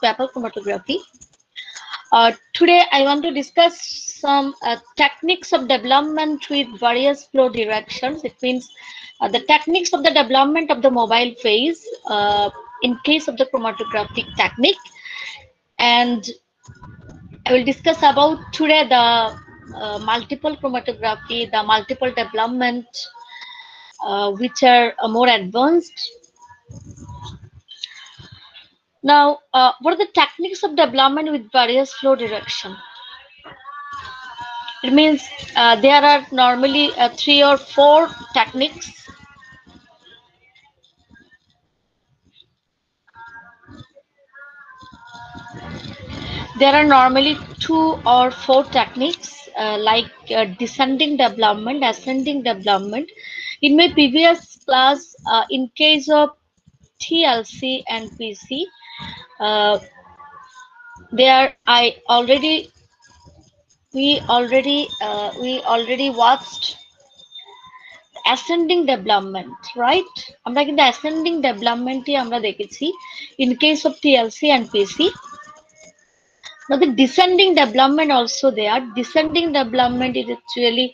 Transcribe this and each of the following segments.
vapor chromatography. Today I want to discuss some techniques of development with various flow directions. It means the techniques of the development of the mobile phase in case of the chromatographic technique, and I will discuss about today the multiple chromatography, the multiple development which are more advanced. Now, what are the techniques of development with various flow direction? It means there are normally 3 or 4 techniques. There are normally 2 or 4 techniques like descending development, ascending development. In my previous class, in case of TLC and PC, there we already watched ascending development, right? আমরা কিন্তু ascending development আমরা দেখেছি in case of TLC and PC. Now the descending development also there. Descending development is actually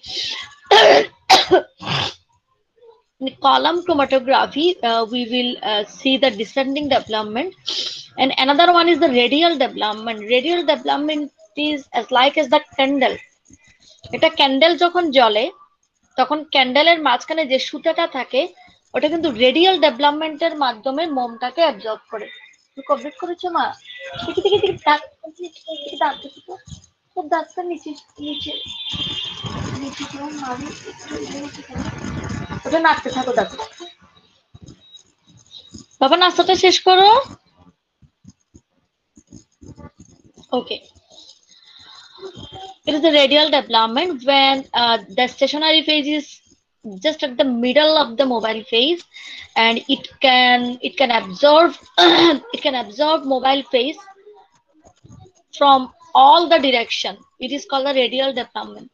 in column chromatography. We will see the descending development, and another one is the radial development. Radial development is as like as the candle. এটা candle যখন জ্বলে তখন ক্যান্ডেলের মাঝখানে যে সুতাটা থাকে ওটা কিন্তু রেডিয়াল ডেভেলপমেন্টের মাধ্যমে মোমটাকে অ্যাবজর্ব করে। তুমি কমপ্লিট করেছো মা? দেখি দেখি দেখি দাঁত কমপ্লিট করে দাঁত দেখি তো তোর দাঁতটা নিচে নিচে নিচে কেউ মারি ওটা নাড়তে থাকো দাঁত। বাবা নাস্তাটা শেষ করো। ওকে, it is the radial development when the stationary phase is just at the middle of the mobile phase, and it can absorb it can absorb mobile phase from all the direction. It is called the radial development.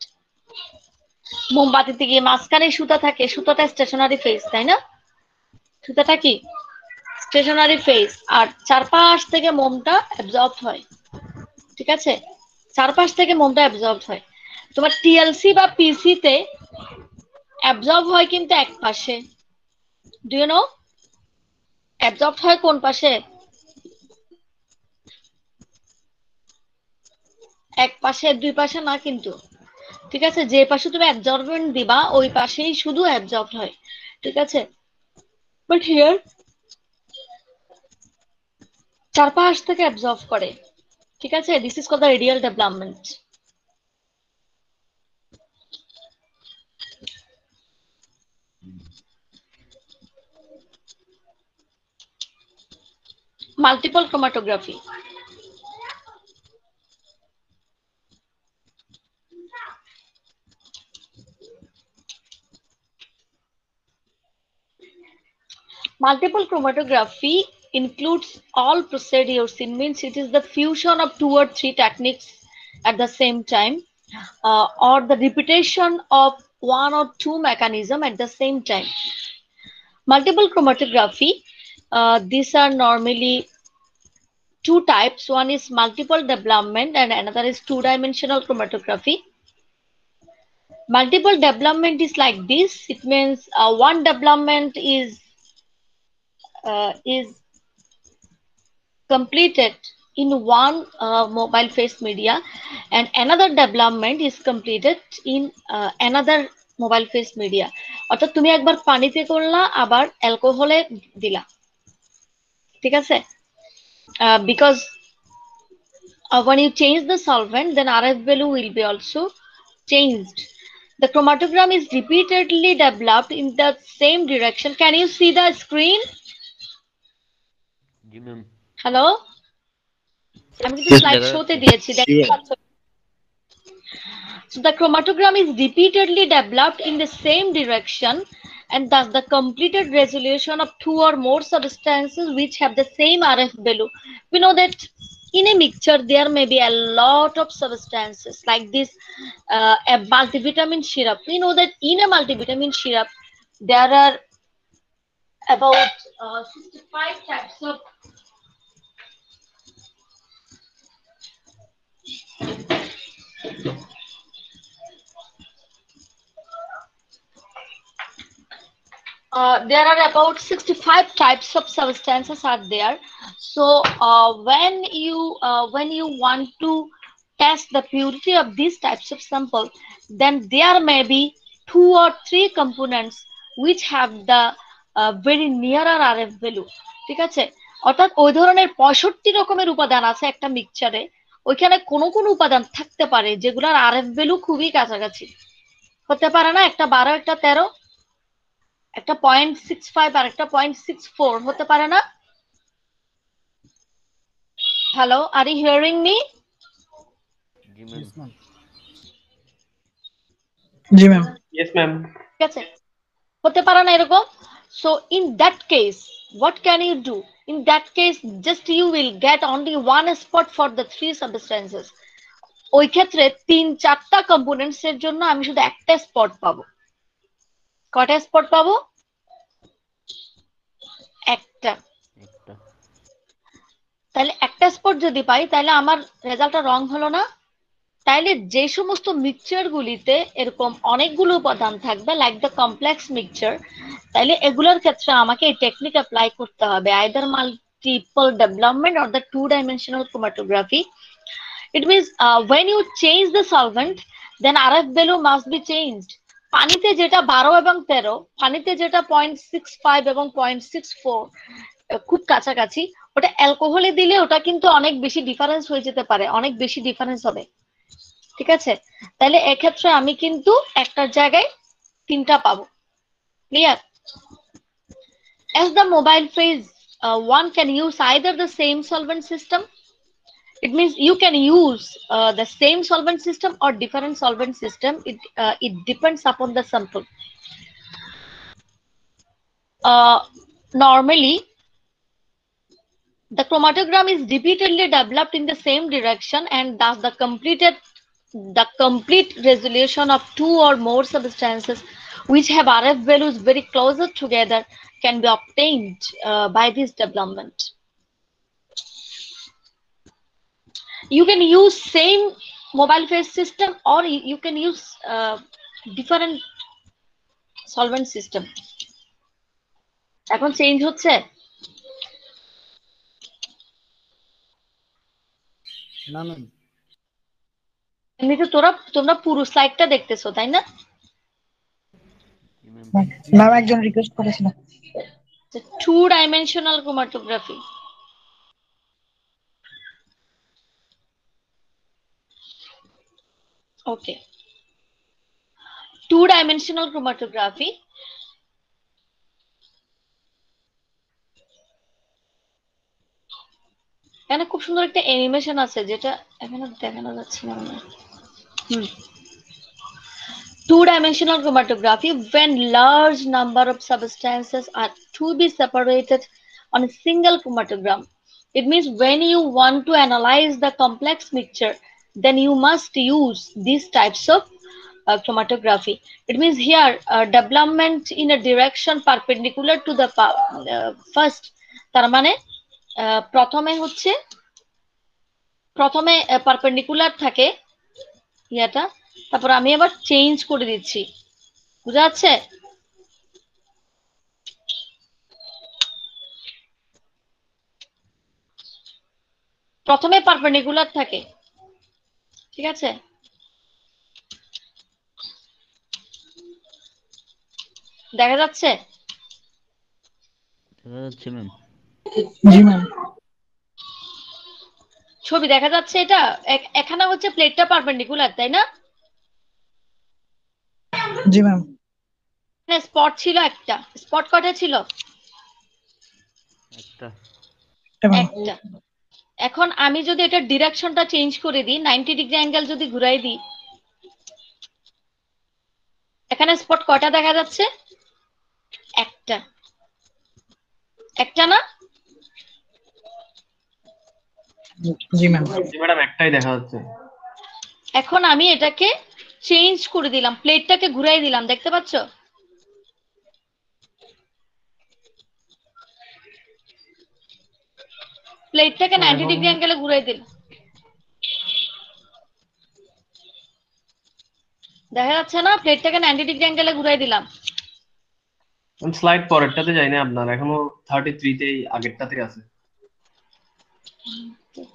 মোমবাতিতে গিয়ে মাঝখানে সুতা থাকে, সুতাটা stationery phase, তাই না? সুতাটা কি stationery phase, আর চারপাশ থেকে মোমটা অ্যাবজর্ব হয়। ঠিক আছে, চারপাশ থেকে মোমটা অ্যাবজর্ব হয়। তোমার টিএলসি বা পিসি তে অ্যাবজর্ব হয় কিন্তু এক পাশে। ডু ইউ নো অ্যাবজর্ব হয় কোন পাশে? এক পাশে, দুই পাশে না কিন্তু। ঠিক আছে, যে পাশে তুমি অ্যাবজর্বেন্ট দিবা ওই পাশেই শুধু অ্যাবজর্ব হয়। ঠিক আছে, বাট হিয়ার চারপাশ থেকে অ্যাবজর্ব করে। ঠিক আছে, this is called the radial development. Multiple chromatography. Multiple chromatography includes all procedures. It means it is the fusion of 2 or 3 techniques at the same time, or the repetition of 1 or 2 mechanism at the same time. Multiple chromatography, these are normally 2 types. One is multiple development and another is 2-dimensional chromatography. Multiple development is like this. It means one development is completed in one mobile phase media, and another development is completed in another mobile phase media. অর্থাৎ তুমি একবার পানিতে করলা আবার অ্যালকোহলে দিলা। ঠিক আছে, because when you change the solvent then RF value will be also changed. The chromatogram is repeatedly developed in the same direction. Can you see the screen? Hello, আমি কিন্তু স্লাইড শোতে দিয়েছি, দেখতে পাচ্ছ? So the chromatogram is repeatedly developed in the same direction, and thus the completed resolution of 2 or more substances which have the same RF value. We know that in a mixture there may be a lot of substances like this, a multivitamin syrup. We know that in a multivitamin syrup there are about 65 types of There are about 65 types of substances are there. So when you want to test the purity of these types of sample, then there may be 2 or 3 components which have the very nearer RF value. ঠিক আছে, অর্থাৎ ওই ধরনের 65 রকমের উপাদান আছে একটা মিক্সচারে, ওইখানে কোন কোন উপাদান থাকতে পারে যেগুলোর আরএফ ভ্যালু খুবই কাছাকাছি। হতে পারে না একটা 12 একটা 13, একটা 0.65 আর একটা 0.64 হতে পারে না? Hello, are you hearing me? জি ম্যাম। জি ম্যাম। Yes, ma'am. ঠিক আছে, হতে পারে না এরকম? So in that case, what can you do? In that case, just you will get only one spot for the 3 substances. ওই ক্ষেত্রে 3-4টা কম্পোনেন্টস এর জন্য আমি শুধু একটা স্পট পাবো। কয়টা স্পট পাবো? একটা। তাহলে একটা স্পট যদি পাই তাহলে আমার রেজাল্টটা রং হলো না? তাইলে যে সমস্ত মিক্সচার গুলিতে এরকম অনেকগুলো উপাদান থাকবে, লাইক দ্য কমপ্লেক্স মিক্সচার, তাইলে এগুলোর ক্ষেত্রে আমাকে এই টেকনিক অ্যাপ্লাই করতে হবে, either multiple development or the 2-dimensional chromatography. It means when you change the solvent, then RF value must be changed. পানিতে যেটা 12 এবং 13, পানিতে যেটা 0.65 এবং 0.64 খুব কাছাকাছি, ওটা অ্যালকোহলে দিলে ওটা কিন্তু অনেক বেশি ডিফারেন্স হয়ে যেতে পারে, অনেক বেশি ডিফারেন্স হবে। ঠিক আছে, তাহলে এক্ষেত্রে আমি কিন্তু একটার জায়গায় 3টা পাবো। Clear? As the mobile phase, one can use either the same solvent system. It means you can use the same solvent system or different solvent system. It depends upon the sample. Normally, the chromatogram is repeatedly developed in the same direction, and thus the complete resolution of 2 or more substances which have RF values very closer together can be obtained by this development. You can use same mobile phase system or you can use different solvent system. এখন change হচ্ছে? না ma'am. এমনিতে তোমরা পুরো স্লাইডটা দেখতেছো তাই না? Ma'am একজন রিকোয়েস্ট করেছিল। 2-dimensional chromatography. Okay. 2-dimensional chromatography. এখানে খুব সুন্দর একটা অ্যানিমেশন আছে যেটা এখানে দেখানো যাচ্ছে না মনে হয়। 2-dimensional chromatography, when large number of substances are to be separated on a single chromatogram. It means when you want to analyze the complex mixture, then you must use these types of chromatography. It means here development in a direction perpendicular to the first. তার মানে প্রথমে perpendicular থাকে ইয়াটা, তারপর আমি আবার change করে দিচ্ছি। বুঝা যাচ্ছে? প্রথমে পারপেন্ডিকুলার থাকে, ঠিক আছে? দেখা যাচ্ছে? দেখা যাচ্ছে ম্যাম। জি ম্যাম। ছবি দেখা যাচ্ছে? এটা এখানে হচ্ছে প্লেটটা পারপেন্ডিকুলার, তাই না? জি ম্যাম। স্পট ছিল একটা, স্পট কয়টা ছিল? একটা। একটা। এখন আমি যদি এটা ডিরেকশনটা চেঞ্জ করে দিই, 90 ডিগ্রি অ্যাঙ্গেল যদি ঘুরাই দিই, এখানে স্পট কয়টা দেখা যাচ্ছে? একটা। একটা না? জি ম্যাম। জি ম্যাডাম, একটাই দেখা যাচ্ছে। এখন আমি এটাকে চেঞ্জ করে দিলাম, প্লেটটাকে ঘুরাই দিলাম, দেখতে পাচ্ছ? প্লেটটাকে 90 ডিগ্রি অ্যাঙ্গেলে ঘুরাই দিলাম, দেখা যাচ্ছে না? প্লেটটাকে 90 ডিগ্রি অ্যাঙ্গেলে ঘুরাই দিলাম। স্লাইড পরেরটাতে যাই না, আপনার এখনো 33 তেই আগেরটাতে আছে।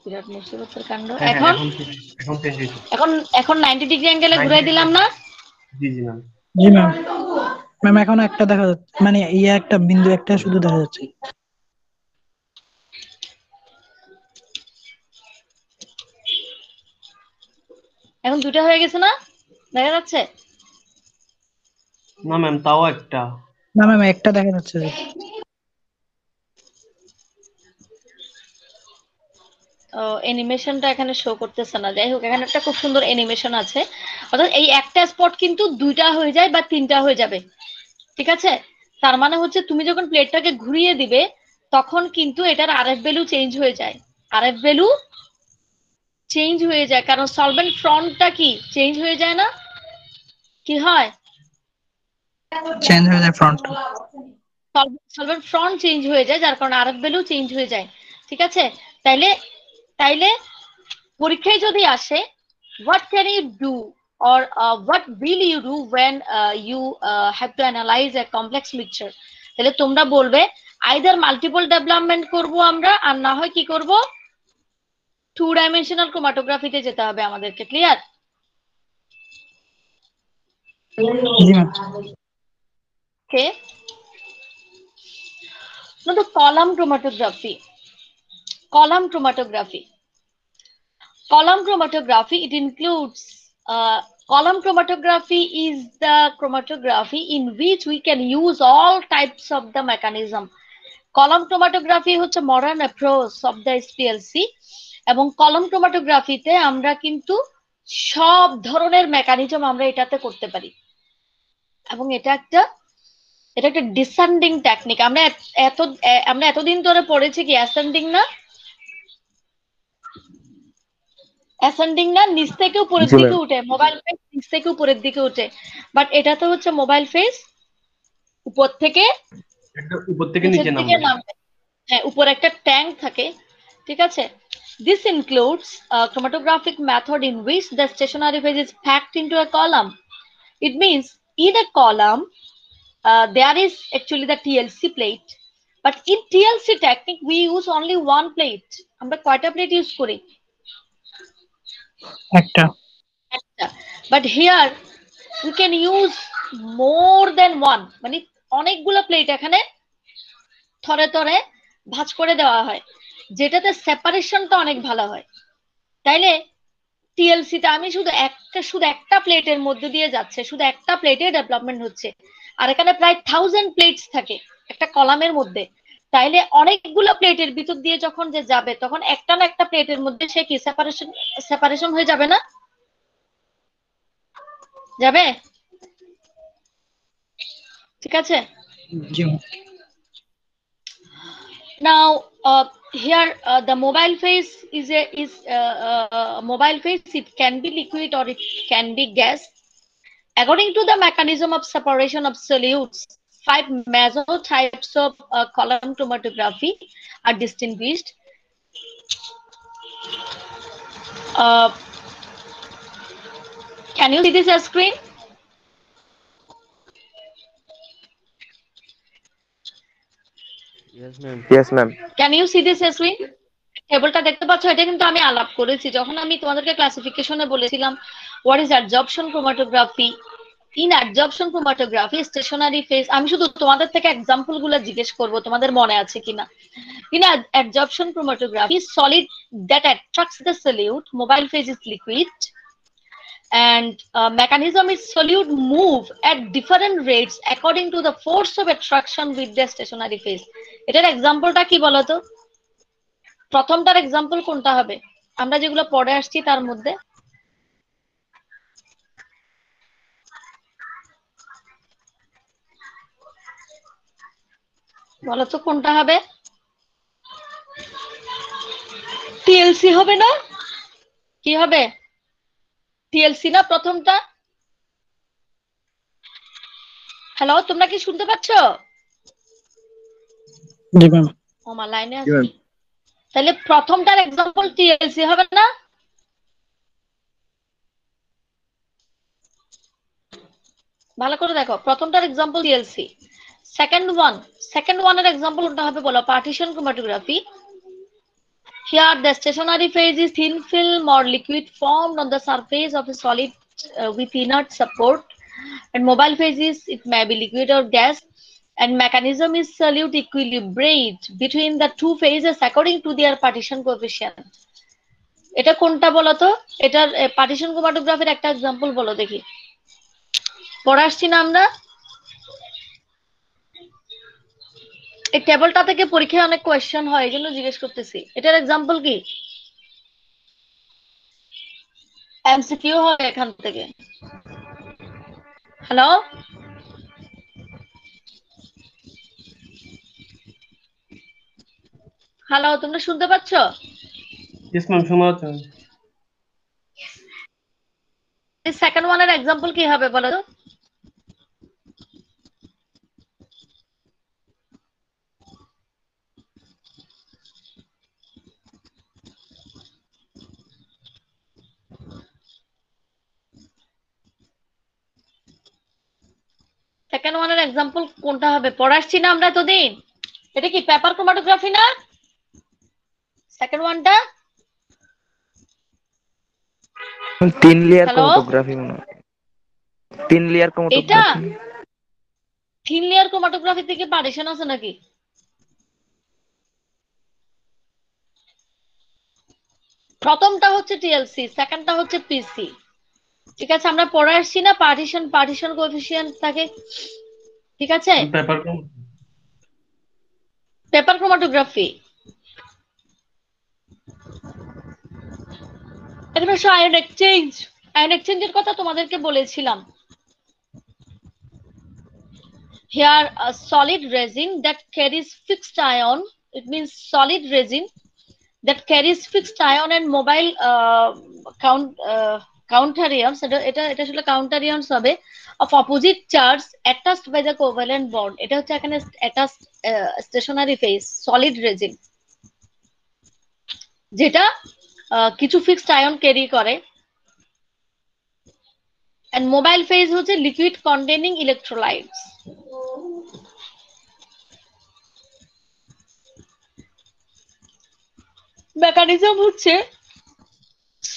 বিরাট মুসিবতের কাণ্ড। হ্যাঁ হ্যাঁ, এখন এখন চেঞ্জ হয়েছে। এখন এখন 90 ডিগ্রি অ্যাঙ্গেলে ঘুরাই দিলাম না? জি জি ম্যাম। জি ম্যাম। ম্যাম এখন একটা দেখা যাচ্ছে, মানে একটা বিন্দু একটা শুধু দেখা যাচ্ছে। এখন দুটা হয়ে গেছে না, দেখা যাচ্ছে? না ম্যাম, তাও একটা। না ম্যাম একটা দেখা যাচ্ছে। অ্যানিমেশনটা এখানে শো করতেছে না, যাই হোক এখানে একটা খুব সুন্দর অ্যানিমেশন আছে। অর্থাৎ এই একটা স্পট কিন্তু দুইটা হয়ে যায় বা তিনটা হয়ে যাবে, ঠিক আছে? তার মানে হচ্ছে তুমি যখন প্লেটটাকে ঘুরিয়ে দিবে তখন কিন্তু এটার আরএফ ভ্যালু চেঞ্জ হয়ে যায়। আরএফ ভ্যালু চেঞ্জ হয়ে যায় কারণ সলভেন্ট ফ্রন্টটা কি চেঞ্জ হয়ে যায় না? কি হয়? চেঞ্জ হয়ে যায় ফ্রন্ট। সলভেন্ট ফ্রন্ট চেঞ্জ হয়ে যায়, যার কারণে আরএফ ভ্যালু চেঞ্জ হয়ে যায়, ঠিক আছে? তাইলে তাইলে পরীক্ষায় যদি আসে what can you do or what will you do when you have to analyze a complex mixture, তাহলে তোমরা বলবে either মাল্টিপল ডেভেলপমেন্ট করব আমরা, আর না হয় কি করব, 2 ডাইমেনশনাল ক্রোমাটোগ্রাফিতে যেতে হবে আমাদেরকে। Clear? G ma'am. Okay, now the column chromatography. Column chromatography. Column chromatography, it includes column chromatography is the chromatography in which we can use all types of the mechanism. Column chromatography হচ্ছে modern approach of the SPLC, এবং column ক্রোমাটোগ্রাফিতে আমরা কিন্তু সব ধরনের mechanism আমরা এটাতে করতে পারি, এবং এটা একটা ডিসেন্ডিং টেকনিক। আমরা এতদিন ধরে পড়েছি কি অ্যাসেন্ডিং না, অ্যাসেন্ডিং না, নিচ থেকে উপরের দিকে উঠে, মোবাইল ফেস নিচ থেকে উপরের দিকে উঠে, বাট এটা তো হচ্ছে মোবাইল ফেস উপর থেকে নিচের নিচে দিকে নামবে। নামবে। হ্যাঁ, উপরে একটা ট্যাঙ্ক থাকে, ঠিক আছে? This includes a chromatographic method in which the stationary phase is packed into a column. It means in a column there is actually the TLC plate, but in TLC technique we use only one plate. আমরা কয়টা plate use করি? একটা। But here we can use more than one, মানে অনেকগুলো plate এখানে থরে থরে ভাঁজ করে দেওয়া হয়, যেটাতে সেপারেশনটা অনেক ভালো হয়। তাইলে টিএলসি তে আমি শুধু একটা প্লেটের মধ্যে দিয়ে যাচ্ছে, শুধু একটা প্লেটে ডেভেলপমেন্ট হচ্ছে, আর এখানে প্রায় 1000 প্লেটস থাকে একটা কলামের মধ্যে। তাইলে অনেকগুলো প্লেটের ভিতর দিয়ে যখন যে যাবে তখন একটা না একটা প্লেটের মধ্যে সে কি সেপারেশন হয়ে যাবে না? যাবে? ঠিক আছে? জি ma'am. Now here the mobile phase is mobile phase, it can be liquid or it can be gas. According to the mechanism of separation of solutes, 5 major types of column chromatography are distinguished. Can you see this screen? Yes, ma'am. Can you see this screen? টেবিলটা দেখতে পাচ্ছ? এটা কিন্তু আমি আলাপ করেছি যখন আমি তোমাদেরকে ক্লাসিফিকেশনে বলেছিলাম what is adsorption chromatography. In adsorption chromatography stationary phase, আমি শুধু তোমাদের থেকে এক্সাম্পল গুলো জিজ্ঞেস করবো তোমাদের মনে আছে কিনা। In adsorption chromatography, solid that attracts the solute, mobile phase is liquid, and mechanism is solute move at different rates according to the force of attraction with the stationary phase. এটার এক্সাম্পলটা কি বলতো? প্রথমটার এক্সাম্পল কোনটা হবে আমরা যেগুলো পড়ে আসছি তার মধ্যে? বলতো কোনটা হবে? টিএলসি হবে না? কি হবে? টিএলসি না প্রথমটা? হ্যালো, তোমরা কি শুনতে পাচ্ছ? জি ম্যাম। আমার লাইনে আছে, তাহলে প্রথমটার এক্সাম্পল টিএলসি হবে না? ভালো করে দেখো, প্রথমটার এক্সাম্পল টিএলসি। Second one এর example কোনটা হবে বলো? Partition chromatography. Here the stationary phase is thin film or liquid formed on the surface of a solid with inert support, and mobile phase is it may be liquid or gas, and mechanism is solute equilibrate between the two phases according to their partition coefficient. এটা কোনটা বলো তো? এটার partition chromatography একটা example বলো দেখি। পড়ে আসছি না আমরা? এই টেবলটা থেকে পরীক্ষায় অনেক কোয়েশ্চেন হয়, এই জন্য জিজ্ঞেস করতেছি। এটার এক্সাম্পল কি? এমসিকিউ হয় এখান থেকে। হ্যালো, হ্যালো, তোমরা শুনতে পাচ্ছ? ইয়েস ম্যাম, শোনা যাচ্ছে। সেকেন্ড ওয়ানের এক্সাম্পল কি হবে বলো তো? সেকেন্ড ওয়ানের এক্সাম্পল কোনটা হবে? পড়াচ্ছি না আমরা এতদিন? এটা কি পেপার ক্রোমাটোগ্রাফি না সেকেন্ড ওয়ানটা? 3 লেয়ার হ্যালো, ক্রোমাটোগ্রাফি মনে হয়। 3 লেয়ার এটা ক্রোমাটোগ্রাফি। 3 লেয়ার ক্রোমাটোগ্রাফি থেকে পার্টিশন আছে নাকি? প্রথমটা হচ্ছে টিএলসি, সেকেন্ডটা হচ্ছে পিসি। ঠিক আছে, আমরা পড়ে আসছি না পার্টিশন কোএফিসিয়েন্ট থাকে। ঠিক আছে, পেপার ক্রোমাটোগ্রাফি। এরপর আয়ন এক্সচেঞ্জের কথা তোমাদেরকে বলেছিলাম। Here a solid resin that carries fixed ion, it means solid resin that carries fixed ion and mobile counter ions, এটা আসলে counter ions হবে, of opposite charge attached by the covalent bond. এটা হচ্ছে এখানে attached stationary phase solid resin, যেটা কিছু fixed ion carry করে, and mobile phase হচ্ছে liquid containing electrolytes. mechanism হচ্ছে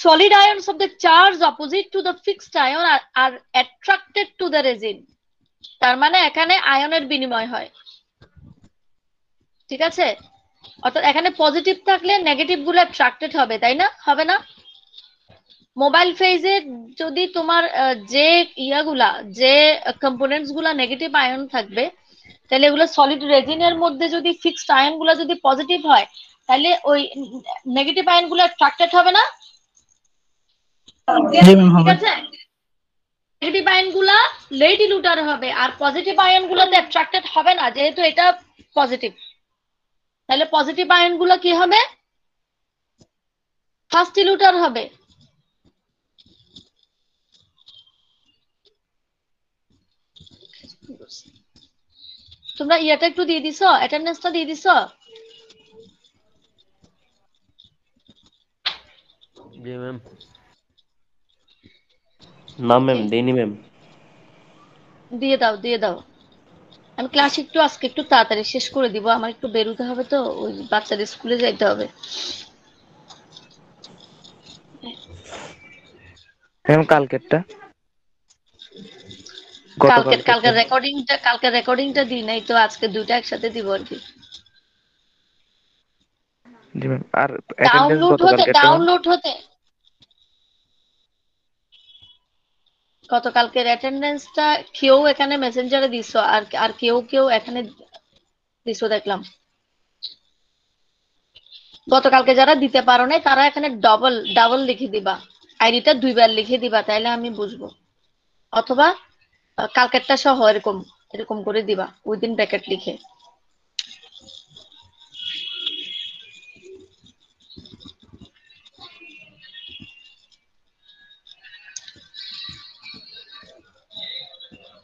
solid ions of the charge opposite to the fixed ion are attracted to the resin. তার মানে এখানে আয়নের বিনিময় হয়। ঠিক আছে, অর্থাৎ এখানে পজিটিভ থাকলে নেগেটিভ গুলো অ্যাট্রাক্টেড হবে, তাই না? হবে না? মোবাইল ফেজে যদি তোমার যে যে কম্পোনেন্টস গুলা নেগেটিভ আয়ন থাকবে, তাহলে এগুলো সলিড রেজিনের মধ্যে যদি ফিক্সড আয়ন গুলা যদি পজিটিভ হয়, তাহলে ওই নেগেটিভ আয়ন গুলো অ্যাট্রাক্টেড হবে না? ঠিক আছে, নেগেটিভ আয়ন গুলা লেট ইলুটার হবে, আর পজিটিভ আয়ন গুলোতে অ্যাট্রাক্টেড হবে না, যেহেতু এটা পজিটিভ। তাহলে পজিটিভ আয়ন গুলো কি হবে? ফার্স্ট ইলুটার হবে। তোমরা ইয়াটা একটু দিয়ে দিছো, অ্যাটেন্ডেন্সটা দিয়ে দিছো? জি ম্যাম। না ম্যাম, দেইনি ম্যাম। দিয়ে দাও, দিয়ে দাও। আমি ক্লাস একটু আজকে একটু তাড়াতাড়ি শেষ করে দিব, আমার একটু বেরোতে হবে, তো ওই বাচ্চাদের স্কুলে যাইতে হবে। ম্যাম কালকেরটা, কালকে রেকর্ডিংটা দিই নাই তো, আজকে দুইটা একসাথে দিব আর কি। জি ম্যাম। আর অ্যাটেন্ডেন্স ডাউনলোড হতে গতকালকের অ্যাটেন্ডেন্সটা কেউ এখানে মেসেঞ্জারে দিছো, আর কেউ এখানে দিছো দেখলাম। গতকালকে যারা দিতে পারো নাই তারা এখানে ডাবল লিখে দিবা, আইডিটা 2 বার লিখে দিবা, তাইলে আমি বুঝবো। অথবা কালকেরটা সহ এরকম করে দিবা উইদিন ব্র্যাকেট লিখে।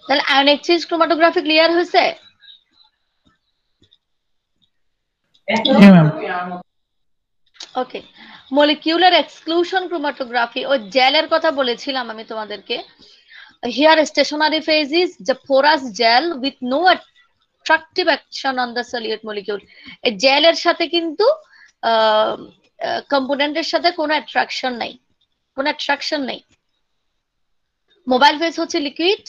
তাহলে আয়ন এক্সচেঞ্জ ক্রোমাটোগ্রাফি ক্লিয়ার হয়েছে? ওকে, মলিকিউলার এক্সক্লুশন ক্রোমাটোগ্রাফি ও জেলের কথা বলেছিলাম আমি তোমাদেরকে। Here stationary phase is the porous gel with no attractive action on the solute molecule. এই জেলের সাথে কিন্তু কম্পোনেন্টের সাথে কোনো অ্যাট্রাকশন নাই, কোনো অ্যাট্রাকশন নেই। মোবাইল ফেজ হচ্ছে লিকুইড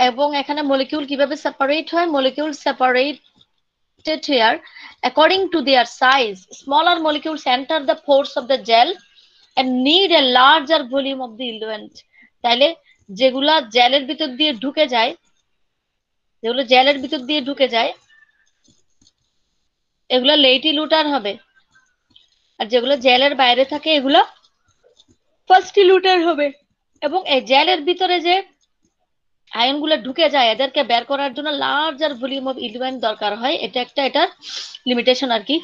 এবং এখানে মলিকিউল কিভাবে সেপারেট হয়, molecule separated here according to their size. Smaller molecules enter the pores of the gel and need a larger volume of the diluent. তাহলে যেগুলা জেলের ভিতর দিয়ে ঢুকে যায়, যেগুলো জেলের ভিতর দিয়ে ঢুকে যায় এগুলো লেইটি লুটার হবে, আর যেগুলো জেলের বাইরে থাকে এগুলো ফার্স্টি লুটার হবে। এবং এই জেলের ভিতরে যে আয়নগুলো ঢুকে যায় এদেরকে বের করার জন্য লার্জার ভলিউম অফ ইলুয়েন্ট দরকার হয়, এটা একটা এটার লিমিটেশন আর কি।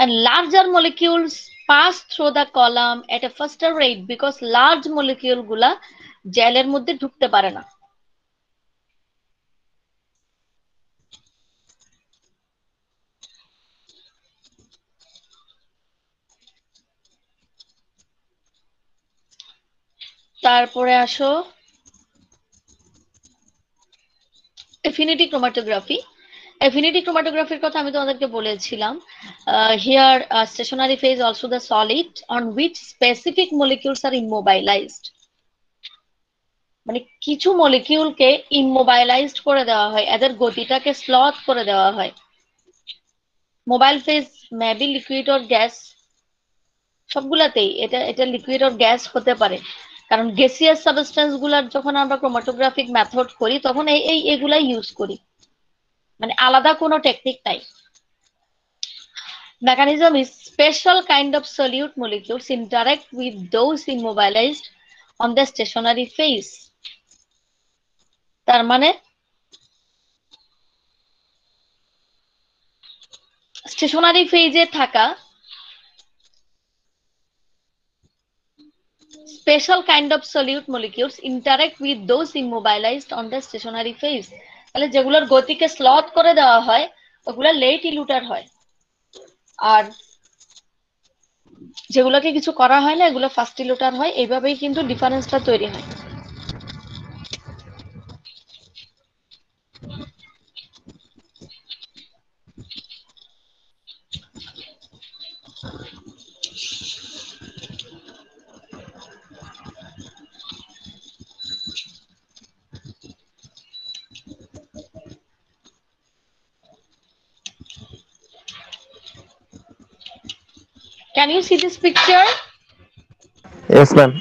And larger molecules pass through the column at a faster rate because large molecule গুলা জেলের মধ্যে ঢুকতে পারে না। তারপরে আসো এফিনিটি ক্রোমাটোগ্রাফি। এফিনিটি ক্রোমাটোগ্রাফির কথা আমি তোমাদেরকে বলেছিলাম। Here stationary phase also the solid on which specific molecules are immobilised. মানে কিছু মলিকিউলকে ইমোবাইলাইজড করে দেওয়া হয়, এদের গতিটাকে স্লথ করে দেওয়া হয়। Mobile phase maybe liquid or gas, সবগুলাতেই এটা এটা লিকুইড অর গ্যাস হতে পারে, কারণ গ্যাসিয়াস সাবস্টেন্স গুলার যখন আমরা ক্রোমাটোগ্রাফিক মেথড করি তখন এগুলাই ইউজ করি, মানে আলাদা কোনো টেকনিক নাই। Mechanism is special kind of solute molecules interact with those immobilized on the stationary phase. তার মানে স্টেশনারি ফেজে থাকা special kind of solute molecules interact with those immobilized on the stationary phase. তাহলে যেগুলোর গতিকে স্লথ করে দেওয়া হয় ওগুলা লেট ইলুটার হয়, আর যেগুলোকে কিছু করা হয় না এগুলো ফার্স্ট ইলুটার হয়। এইভাবেই কিন্তু ডিফারেন্সটা তৈরি হয়। Can you see this picture? Yes, ma'am.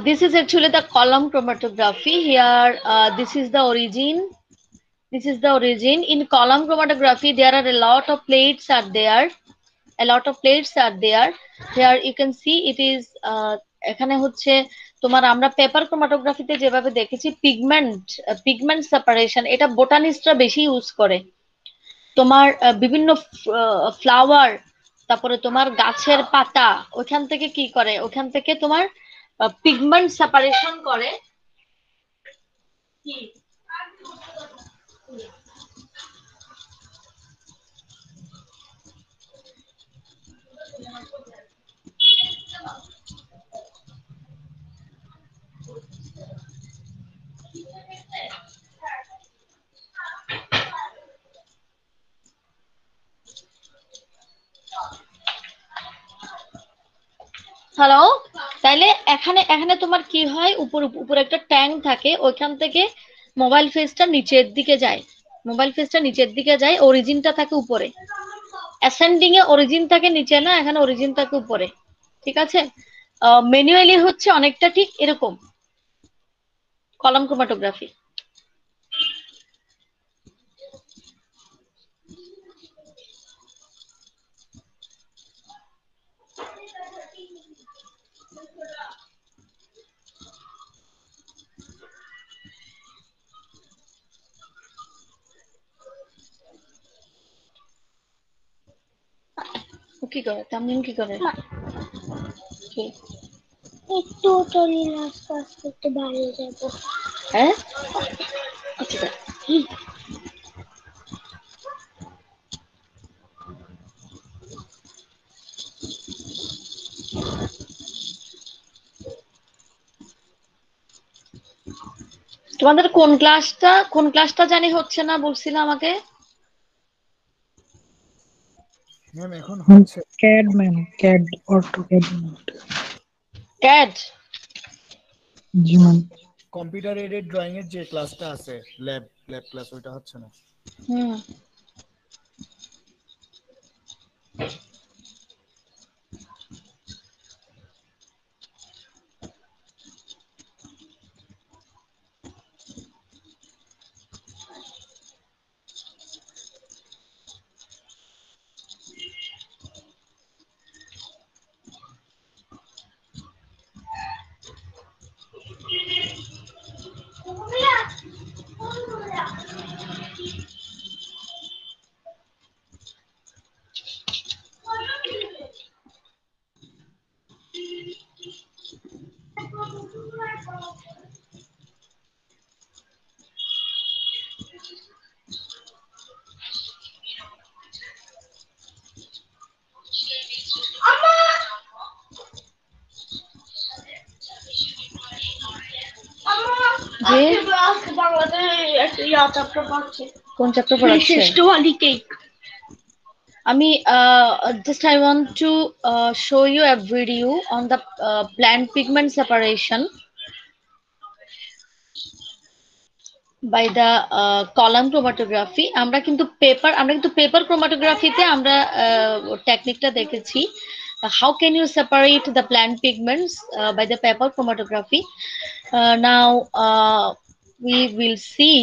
This is actually the column chromatography. Here, this is the origin. This is the origin. In column chromatography, there are a lot of plates are there. A lot of plates are there. Here you can see it is. এখানে হচ্ছে তোমার আমরা paper ক্রোমাটোগ্রাফিতে যেভাবে দেখেছি pigment separation, এটা বোটানিস্টরা বেশি use করে। তোমার বিভিন্ন ফ্লাওয়ার, তারপরে তোমার গাছের পাতা, ওখান থেকে কি করে, ওখান থেকে তোমার পিগমেন্ট সেপারেশন করে। হ্যালো, তাইলে এখানে এখানে তোমার কি হয়, উপরে একটা ট্যাঙ্ক থাকে, ওইখান থেকে মোবাইল ফেজটা নিচের দিকে যায়, মোবাইল ফেজটা নিচের দিকে যায়, অরিজিনটা থাকে উপরে। অ্যাসেন্ডিং এ অরিজিন থাকে নিচে না, এখানে অরিজিন থাকে উপরে। ঠিক আছে, ম্যানুয়ালি হচ্ছে অনেকটা ঠিক এরকম কলাম ক্রোমাটোগ্রাফি। কি করে তামিম, কি করে কি একটু টনি লাস পাস করতে বাইরে যাব। হ্যাঁ আচ্ছা তোমাদের কোন ক্লাসটা জানি হচ্ছে না বলছিল আমাকে? ম্যাম এখন হচ্ছে CAD ma'am, CAD AutoCAD. CAD. জি ম্যাম। কম্পিউটার এডেড ড্রয়িং এর যে ক্লাসটা আছে, ল্যাব ক্লাস, ওইটা হচ্ছে না। হুম। কোন চ্যাপ্টার পড়াচ্ছে? আমি just I want to show you a video on the plant pigment separation by the column chromatography. আমরা কিন্তু পেপার ক্রোমাটোগ্রাফিতে আমরা টেকনিকটা দেখেছি। How can you separate the plant pigments by the paper chromatography? Now we will see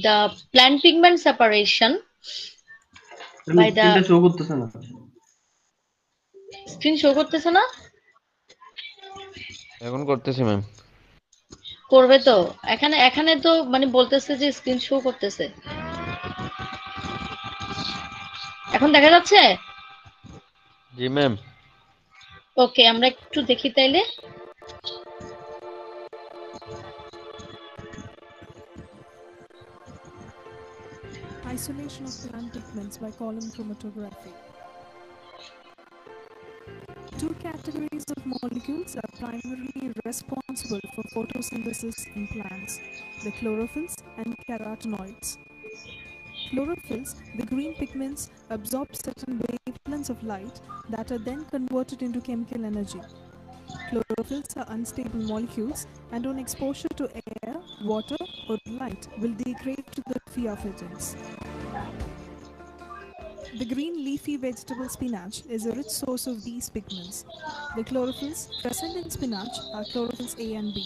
the plant pigment separation by the স্ক্রিনটা show করতেছে না। Screen show করতেছে না? এখন করতেছি ম্যাম। করবে তো। এখানে তো মানে বলতেছে যে স্ক্রিন শো করতেছে। এখন দেখা যাচ্ছে? জি ম্যাম। ওকে, আমরা একটু দেখি তাইলে। Isolation of plant pigments by column chromatography. Two categories of molecules are primarily responsible for photosynthesis in plants: the chlorophylls and carotenoids. Chlorophylls, the green pigments, absorb certain wavelengths of light that are then converted into chemical energy. Chlorophylls are unstable molecules and on exposure to air, water, or light will degrade to the pheophytins. The green leafy vegetable spinach is a rich source of these pigments. The chlorophylls present in spinach are chlorophylls A and B.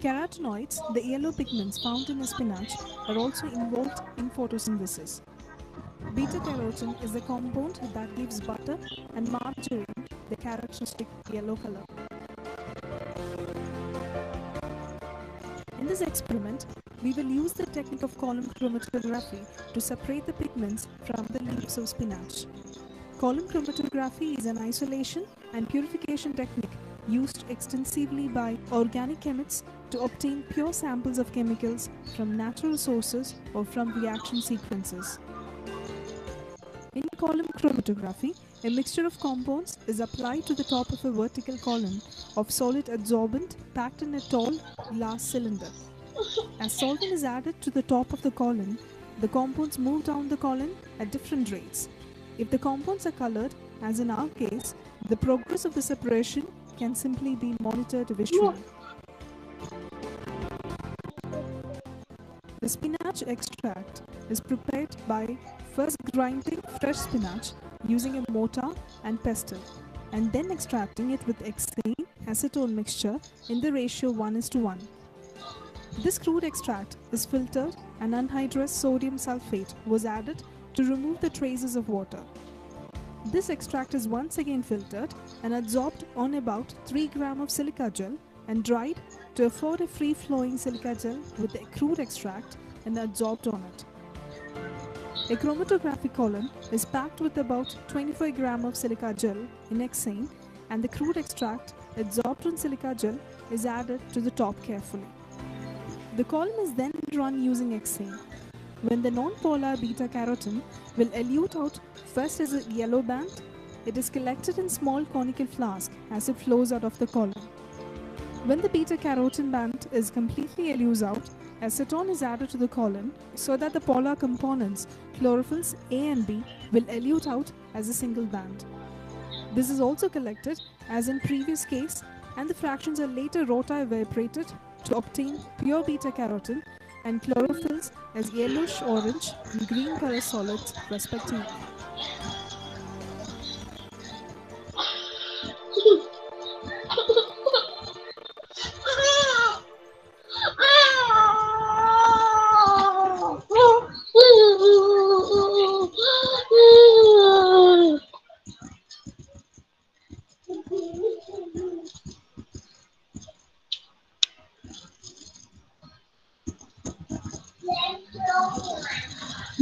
Carotenoids, the yellow pigments found in a spinach, are also involved in photosynthesis. Beta-carotene is the compound that gives butter and margarine the characteristic yellow color. In this experiment, we will use the technique of column chromatography to separate the pigments from the leaves of spinach. Column chromatography is an isolation and purification technique used extensively by organic chemists to obtain pure samples of chemicals from natural sources or from reaction sequences. In column chromatography, a mixture of compounds is applied to the top of a vertical column of solid adsorbent packed in a tall glass cylinder. As solvent is added to the top of the column, the compounds move down the column at different rates. If the compounds are colored, as in our case, the progress of the separation can simply be monitored visually. The spinach extract is prepared by first grinding fresh spinach using a mortar and pestle, and then extracting it with hexane acetone mixture in the ratio 1:1. This crude extract is filtered and anhydrous sodium sulfate was added to remove the traces of water. This extract is once again filtered and adsorbed on about 3 grams of silica gel and dried to afford a free-flowing silica gel with the crude extract and adsorbed on it. A chromatographic column is packed with about 25 grams of silica gel in hexane, and the crude extract adsorbed on silica gel is added to the top carefully. The column is then run using hexane. When the non-polar beta-carotene will elute out first as a yellow band, it is collected in small conical flask as it flows out of the column. When the beta carotene band is completely elutes out, acetone is added to the colon so that the polar components, chlorophylls A and B, will elute out as a single band. This is also collected as in previous case, and the fractions are later rotaevaporated to obtain pure beta carotene and chlorophylls as yellowish orange and green color solids respectively.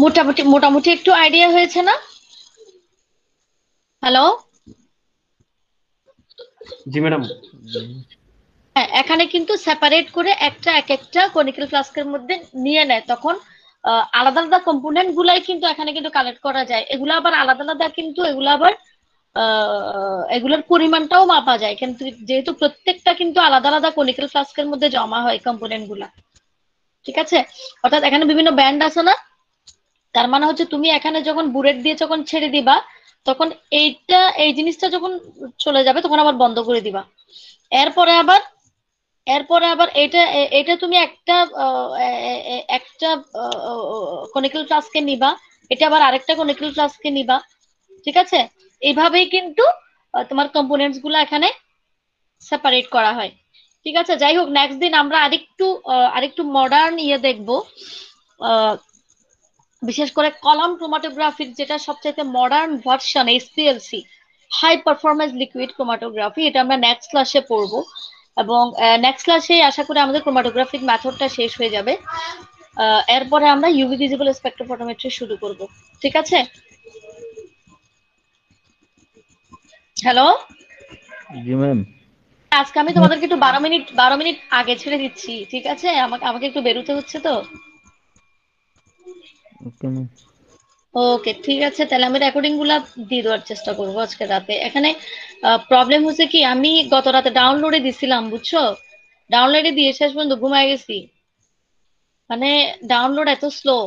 মোটামুটি মোটামুটি একটু idea হয়েছে না? Hello, জি madam. হ্যাঁ, এখানে কিন্তু separate করে একটা এক একটা কনিক্যাল ফ্লাস্কের মধ্যে নিয়ে নেয়, তখন আলাদা আলাদা কম্পোনেন্ট গুলাই কিন্তু এখানে কিন্তু কালেক্ট করা যায়। এগুলো আবার আলাদা আলাদা, কিন্তু এগুলো আবার এগুলোর পরিমাণটাও মাপা যায়, কিন্তু যেহেতু প্রত্যেকটা কিন্তু আলাদা আলাদা কনিক্যাল ফ্লাস্কের মধ্যে জমা হয় কম্পোনেন্ট গুলা। ঠিক আছে, অর্থাৎ এখানে বিভিন্ন ব্যান্ড আছে না, তার মানে হচ্ছে তুমি এখানে যখন বুলেট দিয়ে যখন ছেড়ে দিবা, তখন এই জিনিসটা যখন চলে যাবে তখন আবার বন্ধ করে দিবা। এরপরে আবার এটা এটা তুমি একটা একটা কনিক্যাল ফ্লাস্কে নিবা, এটা আবার আরেকটা কনিক্যাল ফ্লাস্কে নিবা। ঠিক আছে, এইভাবেই কিন্তু তোমার কম্পোনেন্টস গুলো এখানে সেপারেট করা হয়। ঠিক আছে, যাই হোক, নেক্সট দিন আমরা আরেকটু মডার্ন দেখবো, বিশেষ করে কলাম ক্রোমাটোগ্রাফির যেটা সবচেয়ে modern version, SPLC, high performance liquid chromatography. এটা আমরা নেক্সট ক্লাসে পড়বো, এবং নেক্সট ক্লাসে আশা করি আমাদের ক্রোমাটোগ্রাফিক মেথডটা শেষ হয়ে যাবে। এরপরে আমরা ইউভি ভিজিবল স্পেকট্রোফটোমেট্রি শুরু করব। ঠিক আছে, হ্যালো, জি ম্যাম। আজকে আমি তোমাদেরকে একটু 12 মিনিট আগে ছেড়ে দিচ্ছি। ঠিক আছে, আমাকে একটু বেরোতে হচ্ছে তো। Okay ma'am. ওকে, ঠিক আছে, তাহলে আমি রেকর্ডিং গুলা দিয়ে দেওয়ার চেষ্টা করবো আজকে রাতে। এখানে প্রবলেম হচ্ছে কি, আমি গত রাতে ডাউনলোডে দিছিলাম, বুঝছো, ডাউনলোডে দিয়ে শেষ পর্যন্ত ঘুমায় গেছি। মানে ডাউনলোড এত স্লো,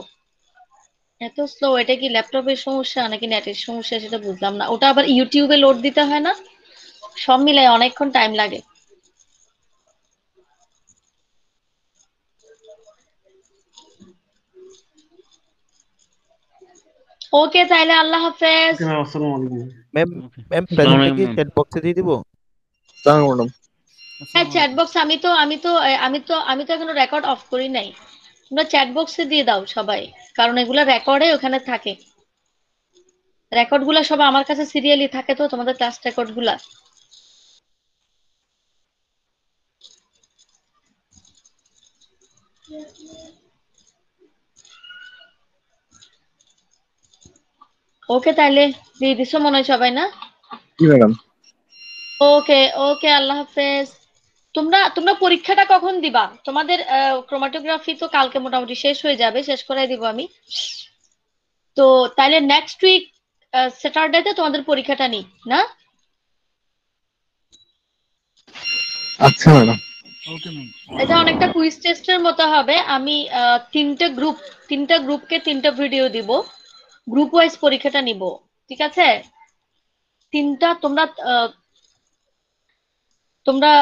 এটা কি ল্যাপটপের সমস্যা নাকি নেটের সমস্যা সেটা বুঝলাম না। ওটা আবার ইউটিউবে লোড দিতে হয় না, সব মিলাই অনেকক্ষণ টাইম লাগে। ওকে, তাইলে আল্লাহ হাফেজ। ওকে ম্যাম, আসসালামু আলাইকুম। ম্যাম, ওকে, ম্যাম আসসালামু প্রেজেন্টটা আলাইকুম কি ম্যাম। চ্যাট বক্সে দিয়ে দিব? সালাম ম্যাডাম। হ্যাঁ, আসসালামু চ্যাট আলাইকুম। বক্স আমি তো এখনো রেকর্ড অফ করি নাই। তোমরা চ্যাট বক্সে দিয়ে দাও সবাই, কারণ এগুলা রেকর্ডে ওখানে থাকে। রেকর্ড গুলা সব আমার কাছে সিরিয়ালি থাকে, তো তোমাদের ক্লাস রেকর্ড গুলা। ওকে, তাইলে দিয়ে দিছো মনে হয় সবাই, না? জি ম্যাডাম। ওকে, ওকে, আল্লাহ হাফেজ। তোমরা তোমরা পরীক্ষাটা কখন দিবা? তোমাদের ক্রোমাটোগ্রাফি তো কালকে মোটামুটি শেষ হয়ে যাবে, শেষ করাই দিব আমি। তো তাইলে নেক্সট উইক স্যাটারডেতে তোমাদের পরীক্ষাটা নিই, না? আচ্ছা ম্যাডাম। Okay ma'am. এটা অনেকটা কুইজ টেস্টের মতো হবে। আমি তিনটা গ্রুপকে তিনটা ভিডিও দিব, গ্রুপ ওয়াইজ পরীক্ষাটা নিব। ঠিক আছে, তিনটা তোমরা তোমরা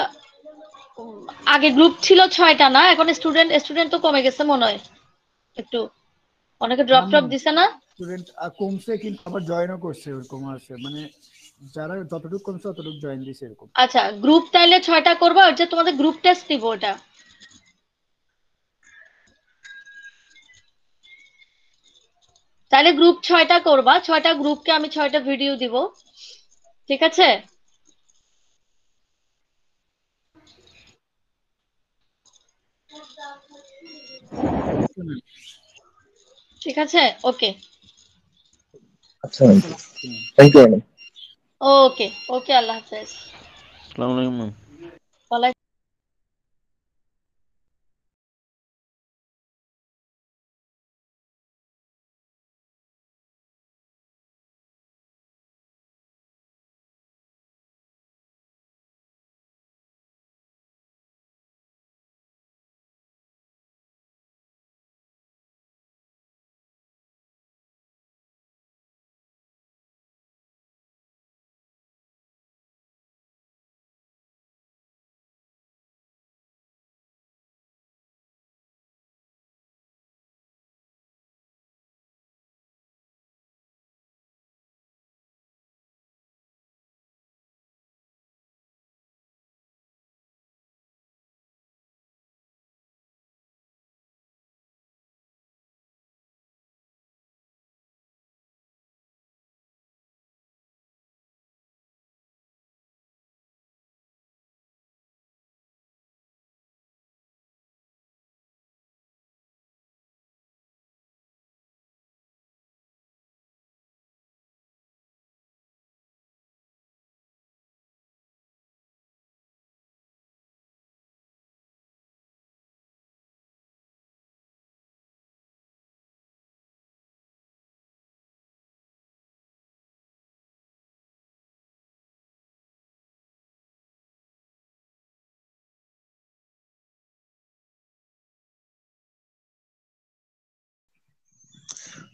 আগে গ্রুপ ছিল 6টা, না? এখন স্টুডেন্ট তো কমে গেছে মনে হয় একটু, অনেকে না ড্রপ ম্যাম, দিছে না? স্টুডেন্ট কমছে কিন্তু আবার জয়েনও করছে, ওরকম আছে মানে যারা যতটুকু কমছে ততটুকু জয়েন দিছে এরকম। আচ্ছা, গ্রুপ তাইলে 6টা করবা, ওই যে তোমাদের গ্রুপ টেস্ট দিব ওটা। তাহলে গ্রুপ 6টা করবা, 6টা গ্রুপকে আমি 6টা ভিডিও দিব। ঠিক আছে, ওকে ম্যাম। ঠিক আছে, ওকে, আচ্ছা ম্যাম, আসসালামু আলাইকুম। Thank you madam. Okay, okay, আল্লাহ হাফেজ। আসসালামু আলাইকুম ম্যাম। ওয়ালাইকুম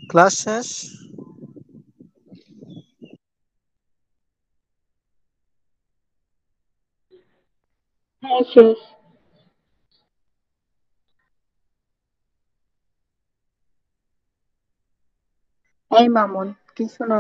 ক্লাস শেষ? হ্যাঁ শেষ। এই মামুন, কিছু না।